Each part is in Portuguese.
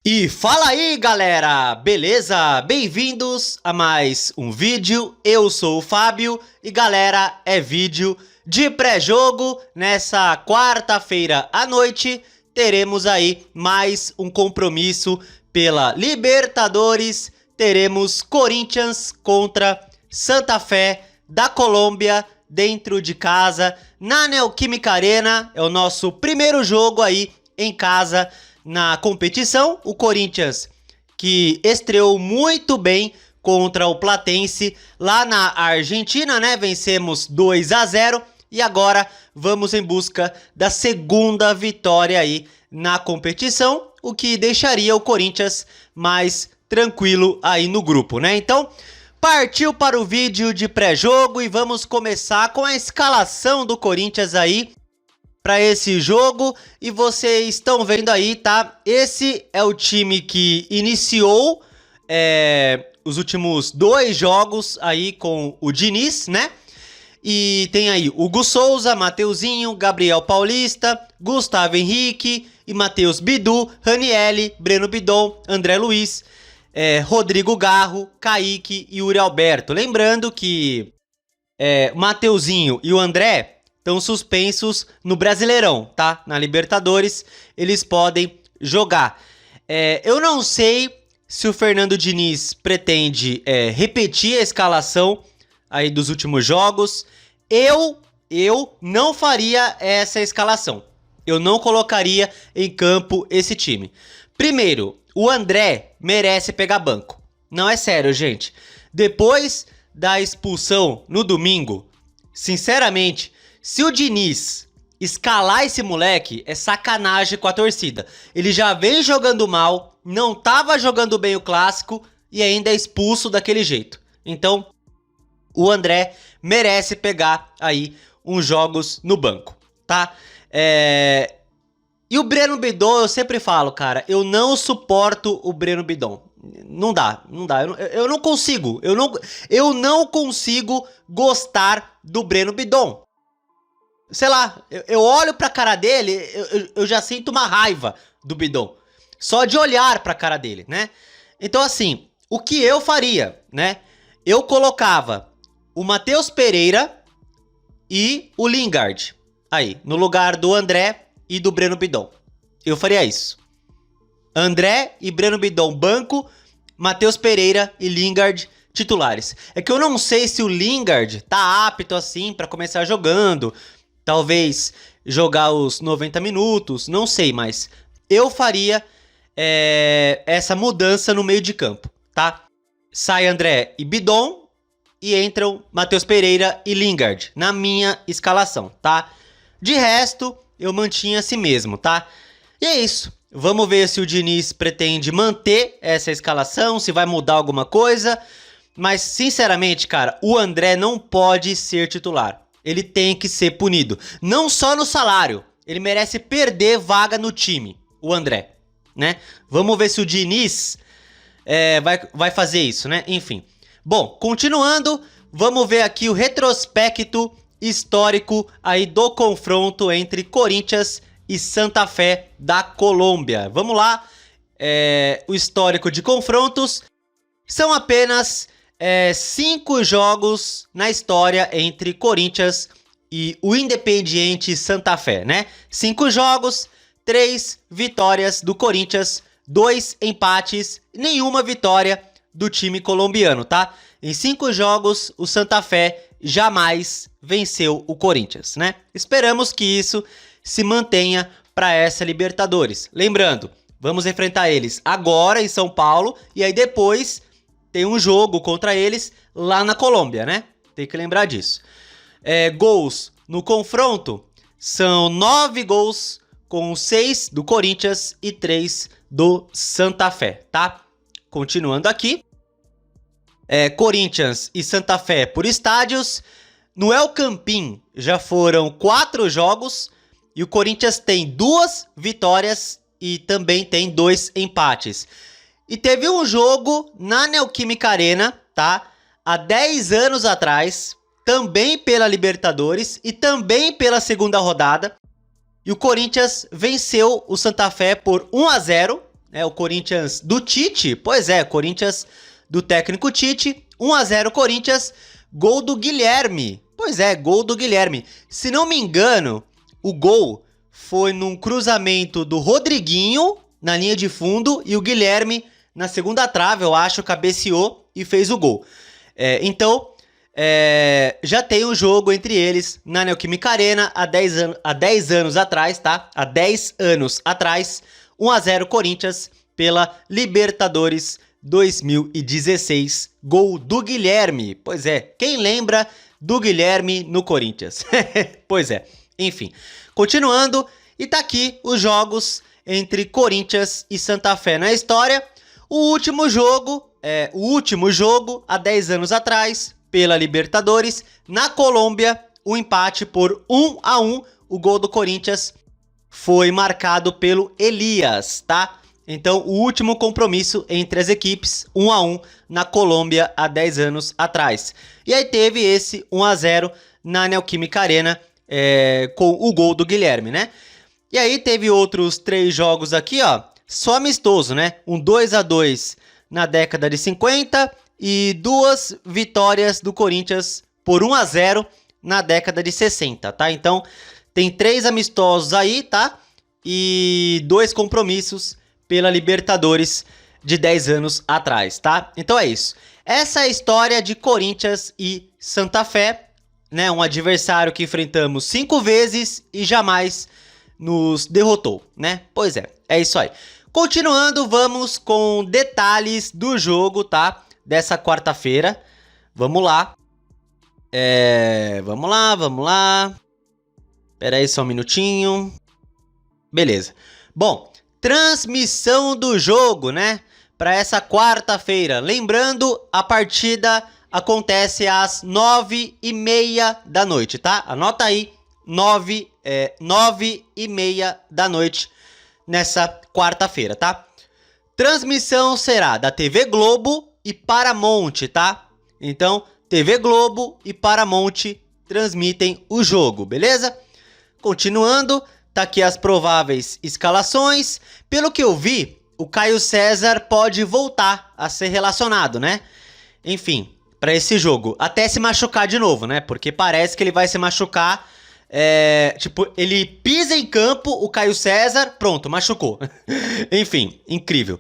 E fala aí galera, beleza? Bem-vindos a mais um vídeo, eu sou o Fábio e galera, é vídeo de pré-jogo. Nessa quarta-feira à noite teremos aí mais um compromisso pela Libertadores. Teremos Corinthians contra Santa Fé da Colômbia dentro de casa na Neoquímica Arena. É o nosso primeiro jogo aí em casa na competição. O Corinthians que estreou muito bem contra o Platense lá na Argentina, né? Vencemos 2-0 e agora vamos em busca da segunda vitória aí na competição, o que deixaria o Corinthians mais tranquilo aí no grupo, né? Então, partiu para o vídeo de pré-jogo e vamos começar com a escalação do Corinthians aí para esse jogo. E vocês estão vendo aí, tá? Esse é o time que iniciou os últimos dois jogos aí com o Diniz, né? E tem aí Hugo Souza, Mateuzinho, Gabriel Paulista, Gustavo Henrique e Matheus Bidu, Ranielli, Breno Bidon, André Luiz, Rodrigo Garro, Kaique e Yuri Alberto. Lembrando que Mateuzinho e o André estão suspensos no Brasileirão, tá? Na Libertadores eles podem jogar. Eu não sei se o Fernando Diniz pretende repetir a escalação aí dos últimos jogos. Eu não faria essa escalação. Eu não colocaria em campo esse time. Primeiro, o André merece pegar banco. Não, é sério, gente. Depois da expulsão no domingo, sinceramente, se o Diniz escalar esse moleque, é sacanagem com a torcida. Ele já vem jogando mal, não tava jogando bem o clássico e ainda é expulso daquele jeito. Então, o André merece pegar aí uns jogos no banco, tá? E o Breno Bidon, eu sempre falo, cara, eu não suporto o Breno Bidon. Não dá. Eu não consigo. Eu não consigo gostar do Breno Bidon. Sei lá, eu olho pra cara dele, eu já sinto uma raiva do Bidon. Só de olhar pra cara dele, né? Então assim, o que eu faria, né? Eu colocava o Matheus Pereira e o Lingard aí, no lugar do André e do Breno Bidon. Eu faria isso. André e Breno Bidon banco, Matheus Pereira e Lingard titulares. É que eu não sei se o Lingard tá apto assim pra começar jogando. Talvez jogar os 90 minutos, não sei, mas eu faria essa mudança no meio de campo, tá? Sai André e Bidon e entram Matheus Pereira e Lingard na minha escalação, tá? De resto, eu mantinha assim mesmo, tá? E é isso. Vamos ver se o Diniz pretende manter essa escalação, se vai mudar alguma coisa. Mas, sinceramente, cara, o André não pode ser titular. Ele tem que ser punido. Não só no salário. Ele merece perder vaga no time, o André, né? Vamos ver se o Diniz vai fazer isso, né? Enfim. Bom, continuando, vamos ver aqui o retrospecto histórico aí do confronto entre Corinthians e Santa Fé da Colômbia. Vamos lá. O histórico de confrontos são apenas 5 jogos na história entre Corinthians e o Independiente Santa Fé, né? 5 jogos, 3 vitórias do Corinthians, 2 empates, nenhuma vitória do time colombiano, tá? Em 5 jogos, o Santa Fé jamais venceu o Corinthians, né? Esperamos que isso se mantenha para essa Libertadores. Lembrando, vamos enfrentar eles agora em São Paulo e aí depois tem um jogo contra eles lá na Colômbia, né? Tem que lembrar disso. Gols no confronto são 9 gols, com 6 do Corinthians e 3 do Santa Fé, tá? Continuando aqui. Corinthians e Santa Fé por estádios. No El Campín já foram 4 jogos e o Corinthians tem 2 vitórias e também tem 2 empates. E teve um jogo na Neoquímica Arena, tá? Há 10 anos atrás, também pela Libertadores e também pela segunda rodada. E o Corinthians venceu o Santa Fé por 1-0, né? O Corinthians do Tite, pois é, Corinthians do técnico Tite, 1 a 0 Corinthians, gol do Guilherme. Pois é, gol do Guilherme. Se não me engano, o gol foi num cruzamento do Rodriguinho na linha de fundo e o Guilherme na segunda trave, eu acho, cabeceou e fez o gol. Então, já tem um jogo entre eles na Neoquímica Arena há 10 anos atrás, tá? Há 10 anos atrás, 1 a 0 Corinthians pela Libertadores 2016, gol do Guilherme. Pois é, quem lembra do Guilherme no Corinthians? Pois é, enfim. Continuando, e tá aqui os jogos entre Corinthians e Santa Fé na história. O último jogo há 10 anos atrás, pela Libertadores, na Colômbia, o empate por 1 a 1. O gol do Corinthians foi marcado pelo Elias, tá? Então, o último compromisso entre as equipes, 1 a 1 na Colômbia há 10 anos atrás. E aí teve esse 1 a 0 na Neoquímica Arena com o gol do Guilherme, né? E aí teve outros 3 jogos aqui, ó, só amistoso, né? Um 2 a 2 na década de 50 e 2 vitórias do Corinthians por 1 a 0 na década de 60, tá? Então, tem 3 amistosos aí, tá? E 2 compromissos pela Libertadores de 10 anos atrás, tá? Então é isso. Essa é a história de Corinthians e Santa Fé, né? Um adversário que enfrentamos 5 vezes e jamais nos derrotou, né? Pois é isso aí. Continuando, vamos com detalhes do jogo, tá? Dessa quarta-feira. Vamos lá. Vamos lá. Pera aí só um minutinho. Beleza. Bom, transmissão do jogo, né? Para essa quarta-feira. Lembrando, a partida acontece às 9h30 da noite, tá? Anota aí, 9h30 da noite nessa quarta-feira, tá? Transmissão será da TV Globo e Paramount, tá? Então, TV Globo e Paramount transmitem o jogo, beleza? Continuando, tá aqui as prováveis escalações. Pelo que eu vi, o Caio César pode voltar a ser relacionado, né? Enfim, para esse jogo. Até se machucar de novo, né? Porque parece que ele vai se machucar. Tipo, ele pisa em campo, o Caio César, pronto, machucou. Enfim, incrível.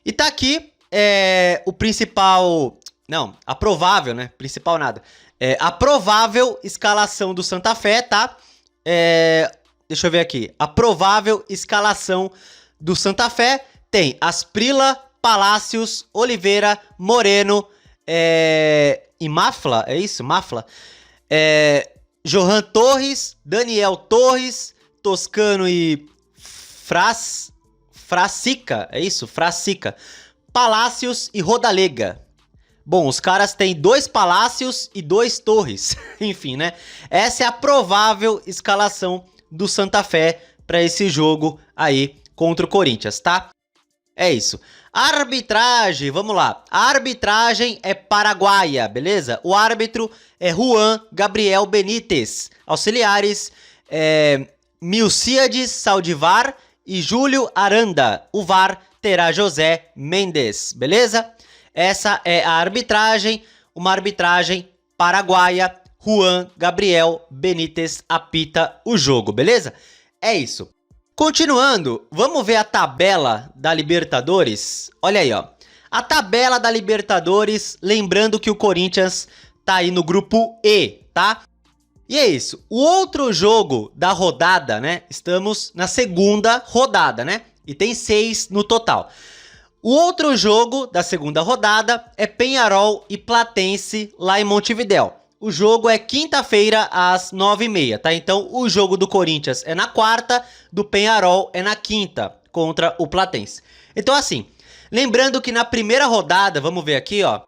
E tá aqui o principal... Não, a provável, né? Principal nada. A provável escalação do Santa Fé, tá? Deixa eu ver aqui. A provável escalação do Santa Fé tem Asprilla, Palácios, Oliveira, Moreno e Mafla, é isso? Mafla. Johan Torres, Daniel Torres, Toscano e Fracica, é isso? Fracica. Palácios e Rodalega. Bom, os caras têm 2 Palácios e 2 Torres. Enfim, né? Essa é a provável escalação do Santa Fé para esse jogo aí contra o Corinthians, tá? É isso. Arbitragem, vamos lá. A arbitragem é paraguaia, beleza? O árbitro é Juan Gabriel Benítez. Auxiliares Milcíades Saldivar e Júlio Aranda. O VAR terá José Mendes, beleza? Essa é a arbitragem, uma arbitragem paraguaia. Juan Gabriel Benítez apita o jogo, beleza? É isso. Continuando, vamos ver a tabela da Libertadores. Olha aí, ó. A tabela da Libertadores, lembrando que o Corinthians tá aí no grupo E, tá? E é isso. O outro jogo da rodada, né? Estamos na segunda rodada, né? E tem 6 no total. O outro jogo da segunda rodada é Peñarol e Platense lá em Montevidéu. O jogo é quinta-feira às 9h30, tá? Então, o jogo do Corinthians é na quarta, do Peñarol é na quinta, contra o Platense. Então, assim, lembrando que na primeira rodada, vamos ver aqui, ó.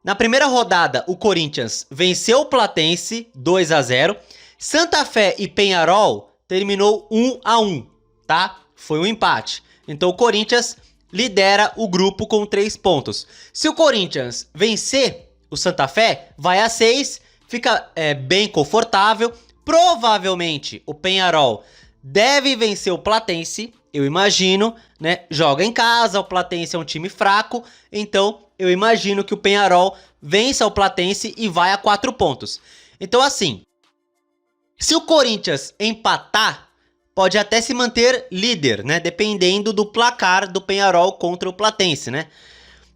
Na primeira rodada, o Corinthians venceu o Platense 2 a 0. Santa Fé e Peñarol terminou 1 a 1, tá? Foi um empate. Então, o Corinthians lidera o grupo com 3 pontos. Se o Corinthians vencer o Santa Fé, vai a 6, fica bem confortável. Provavelmente o Peñarol deve vencer o Platense eu imagino, né, joga em casa, o Platense é um time fraco, então eu imagino que o Peñarol vença o Platense e vai a 4 pontos. Então assim, se o Corinthians empatar, pode até se manter líder, né, dependendo do placar do Peñarol contra o Platense, né.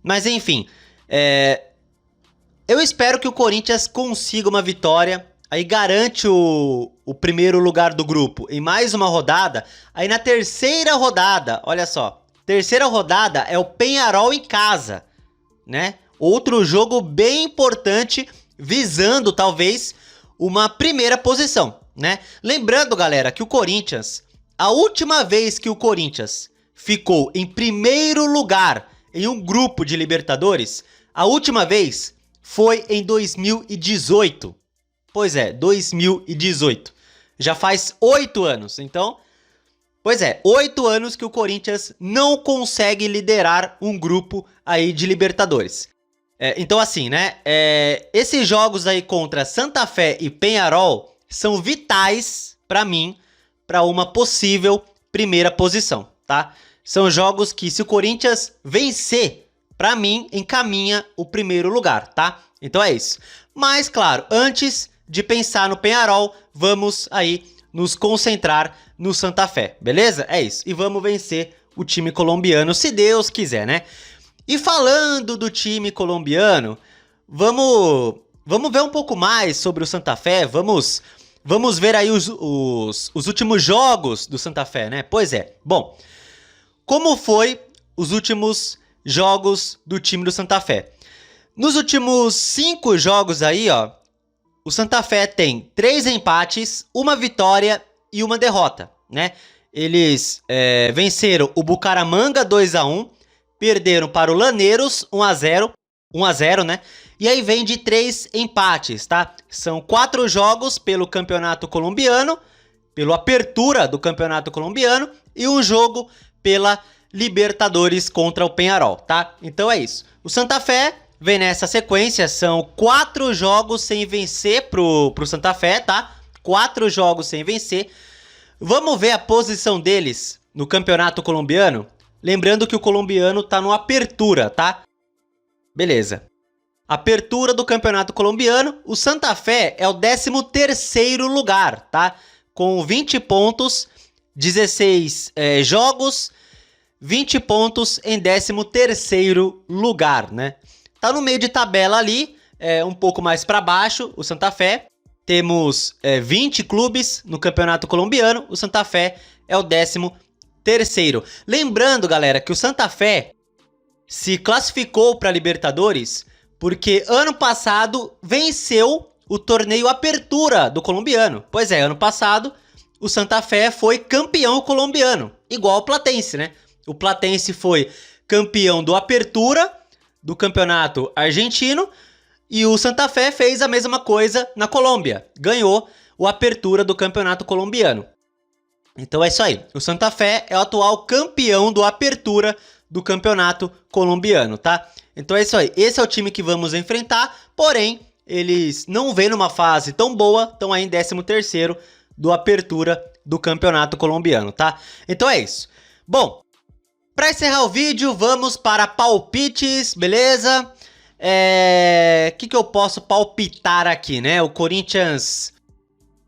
Mas enfim, eu espero que o Corinthians consiga uma vitória, aí garante o primeiro lugar do grupo em mais uma rodada. Aí na terceira rodada, olha só, terceira rodada é o Peñarol em casa, né? Outro jogo bem importante, visando talvez uma primeira posição, né? Lembrando, galera, que o Corinthians, a última vez que o Corinthians ficou em primeiro lugar em um grupo de Libertadores, a última vez foi em 2018. Pois é, 2018. Já faz 8 anos. Então, pois é, 8 anos que o Corinthians não consegue liderar um grupo aí de Libertadores. Então assim, né, esses jogos aí contra Santa Fé e Peñarol são vitais pra mim, pra uma possível primeira posição, tá? São jogos que, se o Corinthians vencer, pra mim, encaminha o primeiro lugar, tá? Então é isso. Mas, claro, antes de pensar no Peñarol, vamos aí nos concentrar no Santa Fé, beleza? É isso. E vamos vencer o time colombiano, se Deus quiser, né? E falando do time colombiano, vamos ver um pouco mais sobre o Santa Fé, vamos ver aí os últimos jogos do Santa Fé, né? Pois é. Bom, como foi os últimos jogos do time do Santa Fé? Nos últimos 5 jogos aí, ó, o Santa Fé tem 3 empates, 1 vitória e 1 derrota, né? Eles venceram o Bucaramanga 2-1, perderam para o Laneiros 1-0, né? E aí vem de 3 empates, tá? São 4 jogos pelo Campeonato Colombiano, pela apertura do Campeonato Colombiano, e 1 jogo pela Libertadores contra o Peñarol, tá? Então é isso. O Santa Fé vem nessa sequência, são 4 jogos sem vencer pro Santa Fé, tá? 4 jogos sem vencer. Vamos ver a posição deles no Campeonato Colombiano? Lembrando que o colombiano tá no apertura, tá? Beleza. Apertura do Campeonato Colombiano, o Santa Fé é o 13º lugar, tá? Com 20 pontos, 16 jogos, 20 pontos em 13º lugar, né? Tá no meio de tabela ali, um pouco mais para baixo, o Santa Fé. Temos 20 clubes no Campeonato Colombiano, o Santa Fé é o 13º. Lembrando, galera, que o Santa Fé se classificou para Libertadores porque ano passado venceu o torneio Apertura do colombiano. Pois é, ano passado o Santa Fé foi campeão colombiano, igual o Platense, né? O Platense foi campeão do Apertura do campeonato argentino e o Santa Fé fez a mesma coisa na Colômbia, ganhou o Apertura do campeonato colombiano. Então é isso aí, o Santa Fé é o atual campeão do Apertura do campeonato colombiano, tá? Então é isso aí, esse é o time que vamos enfrentar, porém, eles não vêm numa fase tão boa, estão aí em 13º do Apertura do campeonato colombiano, tá? Então é isso. Bom, para encerrar o vídeo, vamos para palpites, beleza? Que eu posso palpitar aqui, né? O Corinthians,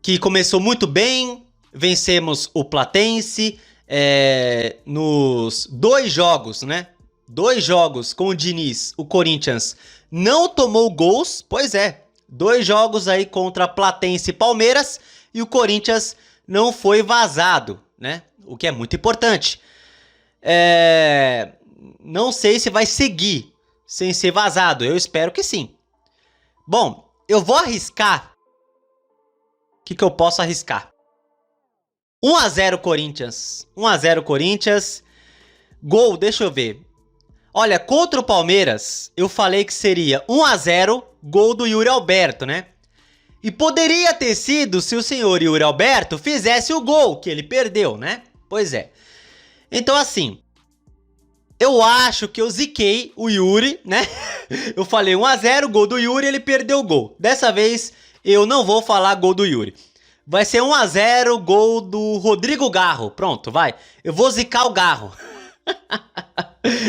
que começou muito bem, vencemos o Platense nos 2 jogos, né? 2 jogos com o Diniz, o Corinthians não tomou gols, pois é, 2 jogos aí contra Platense e Palmeiras e o Corinthians não foi vazado, né? O que é muito importante. Não sei se vai seguir sem ser vazado, eu espero que sim. Bom, eu vou arriscar. O que eu posso arriscar? 1-0 Corinthians. 1-0 Corinthians. Gol, deixa eu ver. Olha, contra o Palmeiras, eu falei que seria 1-0, gol do Yuri Alberto, né? E poderia ter sido se o senhor Yuri Alberto fizesse o gol que ele perdeu, né? Pois é. Então assim, eu acho que eu ziquei o Yuri, né? Eu falei 1-0, gol do Yuri, ele perdeu o gol. Dessa vez eu não vou falar gol do Yuri. Vai ser 1 a 0, gol do Rodrigo Garro. Pronto, vai. Eu vou zicar o Garro.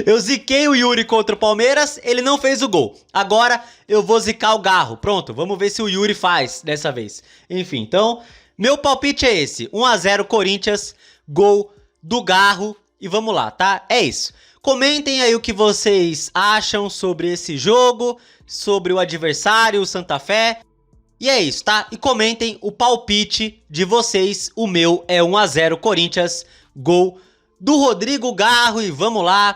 Eu ziquei o Yuri contra o Palmeiras, ele não fez o gol. Agora eu vou zicar o Garro. Pronto, vamos ver se o Yuri faz dessa vez. Enfim, então, meu palpite é esse. 1 a 0 Corinthians, gol do Garro. E vamos lá, tá? É isso. Comentem aí o que vocês acham sobre esse jogo, sobre o adversário, o Santa Fé. E é isso, tá? E comentem o palpite de vocês. O meu é 1 a 0 Corinthians, gol do Rodrigo Garro. E vamos lá,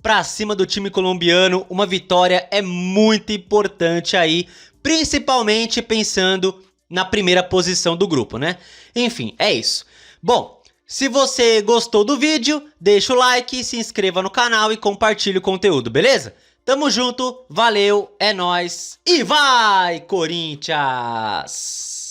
pra cima do time colombiano. Uma vitória é muito importante aí, principalmente pensando na primeira posição do grupo, né? Enfim, é isso. Bom, se você gostou do vídeo, deixa o like, se inscreva no canal e compartilhe o conteúdo, beleza? Tamo junto, valeu, é nóis e vai, Corinthians!